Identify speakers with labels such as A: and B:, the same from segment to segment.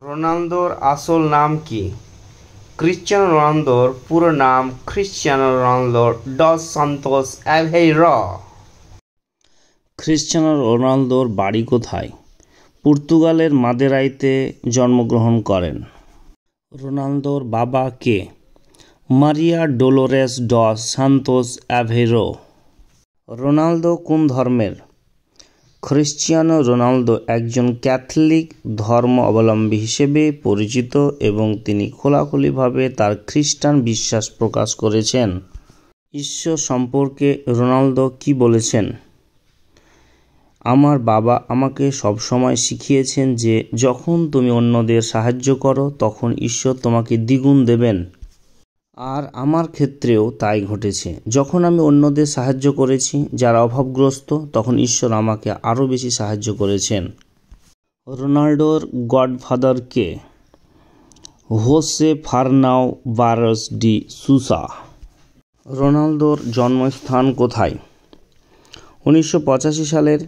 A: রোনালদোর আসল নাম কি? ক্রিশ্চিয়ানো রোনালদোর পুরো নাম Cristiano Ronaldo dos Santos Aveiro.
B: Cristiano রোনালদোর বাড়ি কোথায়? পর্তুগালের মাদেরাইতে জন্মগ্রহণ করেন। রোনালদোর বাবা কে? Maria Dolores dos Santos Aveiro. Ronaldo কোন ধর্মের? ক্রিশ্চিয়ানো রোনালদো একজন ক্যাথলিক ধর্ম অবলম্বী হিসেবে পরিচিত এবং তিনি খোলাখুলিভাবে তার খ্রিস্টান বিশ্বাস প্রকাশ করেছেন। ঈশ্বর সম্পর্কে রোনালদো কি বলেছেন? আমার বাবা আমাকে সবসময় শিখিয়েছেন যে যখন তুমি অন্যদের সাহায্য করো তখন ঈশ্বর তোমাকে দ্বিগুণ দেবেন। আর আমার ক্ষেত্রেও তাই ঘটেছে। যখন আমি অন্যদের সাহায্য করেছি যারা অভাবগ্রস্ত, তখন ঈশ্বর আমাকে আরও বেশি সাহায্য করেছেন। রোনালদোর গডফাদার কে? Jose Fernao Barros de Sousa. রোনালদোর জন্মস্থান কোথায়? 1985 সালের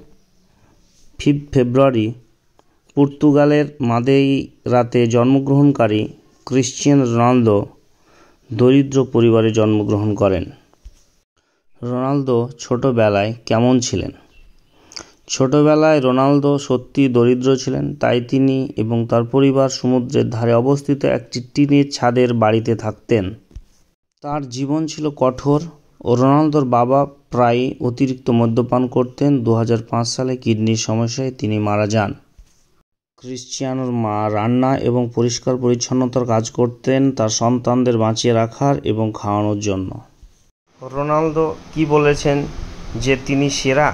B: 5 ফেব্রুয়ারি পর্তুগালের মাদেইরাতে জন্মগ্রহণকারী ক্রিশ্চিয়ানো রোনালদো দরিদ্র পরিবারে জন্মগ্রহণ করেন। রোনালদো ছোটবেলায় কেমন ছিলেন? ছোটবেলায় রোনালদো সত্যি দরিদ্র ছিলেন, তাই তিনি এবং তার পরিবার সমুদ্রের ধারে অবস্থিত একটি টিনের ছাদের বাড়িতে থাকতেন। তার জীবন ছিল কঠোর ও রোনালদোর বাবা প্রায়ই অতিরিক্ত মদ্যপান করতেন। 2005 সালে কিডনির সমস্যায় তিনি মারা যান। ক্রিশ্চিয়ানোর মা রান্না এবং পরিষ্কার পরিচ্ছন্নতার কাজ করতেন তার সন্তানদের বাঁচিয়ে রাখার এবং খাওয়ানোর জন্য।
A: রোনালদো কি বলেছেন যে তিনি সেরা?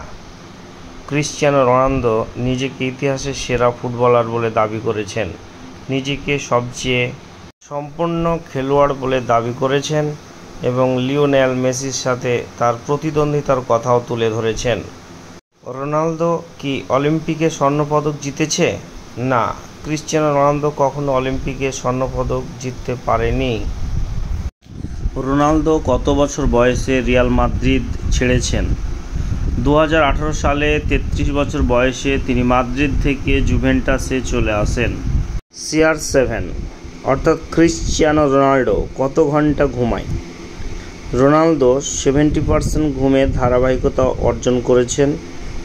A: ক্রিশ্চিয়ানো রোনালদো নিজেকে ইতিহাসের সেরা ফুটবলার বলে দাবি করেছেন, নিজেকে সবচেয়ে সম্পন্ন খেলোয়াড় বলে দাবি করেছেন এবং লিওনেল মেসির সাথে তার প্রতিদ্বন্দ্বিতার কথাও তুলে ধরেছেন। রোনালদো কি অলিম্পিকে স্বর্ণপদক জিতেছে? না, ক্রিশ্চিয়ানো রোনালদো কখনো অলিম্পিকে স্বর্ণপদক জিততে পারেনি।
B: রোনালদো কত বছর বয়সে রিয়াল মাদ্রিদ ছেড়েছেন? 2018 সালে 33 বছর বয়সে তিনি মাদ্রিদ থেকে জুভেন্টাসে চলে আসেন।
A: CR7 অর্থাৎ ক্রিশ্চিয়ানো রোনালদো কত ঘন্টা ঘুমায়? রোনালদো 70% ঘুমের ধারাবাহিকতা অর্জন করেছেন।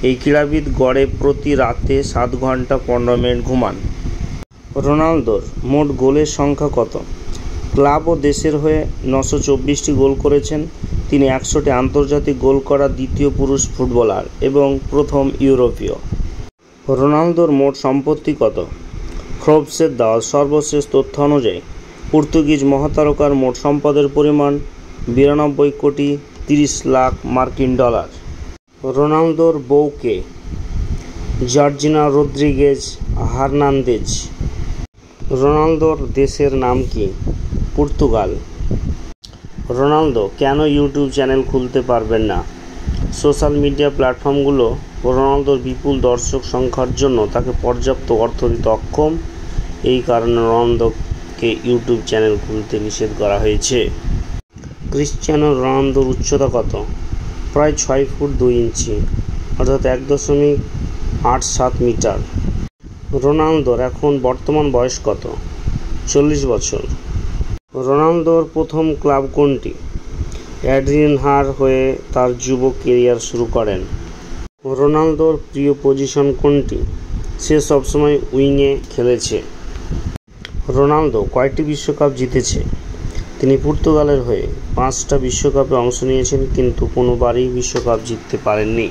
A: এই ক্রীড়াবিদ গড়ে প্রতি রাতে 7 ঘন্টা 15 মিনিট ঘুমান। রোনালদোর মোট গোলের সংখ্যা কত? ক্লাব ও দেশের হয়ে 924টি গোল করেছেন। তিনি 100টি আন্তর্জাতিক গোল করা দ্বিতীয় পুরুষ ফুটবলার এবং প্রথম ইউরোপীয়। রোনালদোর মোট সম্পত্তি কত? ফোর্বসের দেওয়া সর্বশেষ তথ্য অনুযায়ী পর্তুগিজ মহাতারকার মোট সম্পদের পরিমাণ 92 কোটি 30 লাখ মার্কিন ডলার। রোনালদোর বউ কে? Georgina Rodriguez Hernandez. রোনালদোর দেশের নাম কি? পর্তুগাল। রোনালদো কেন ইউটিউব চ্যানেল খুলতে পারবেন না? সোশ্যাল মিডিয়া প্ল্যাটফর্মগুলো রোনালদোর বিপুল দর্শক সংখ্যার জন্য তাকে পর্যাপ্ত অর্থ দিতে অক্ষম। এই কারণে রোনালদোকে ইউটিউব চ্যানেল খুলতে নিষেধ করা হয়েছে। ক্রিশ্চিয়ানো রোনালদোর উচ্চতা কত? প্রায় 6 ফুট 2 ইঞ্চি অর্থাৎ 1.87 মিটার। রোনালদোর এখন বর্তমান বয়স কত? 40 বছর। রোনালদোর প্রথম ক্লাব কোনটি? অ্যাডিলেডের হয়ে তার যুব ক্যারিয়ার শুরু করেন। রোনালদোর প্রিয় পজিশন কোনটি? সে সবসময় উইংয়ে খেলেছে। রোনালদো কয়টি বিশ্বকাপ জিতেছে? তিনি পর্তুগালের হয়ে 5টা বিশ্বকাপে অংশ নিয়েছেন কিন্তু কোনোবারই বিশ্বকাপ জিততে পারেননি।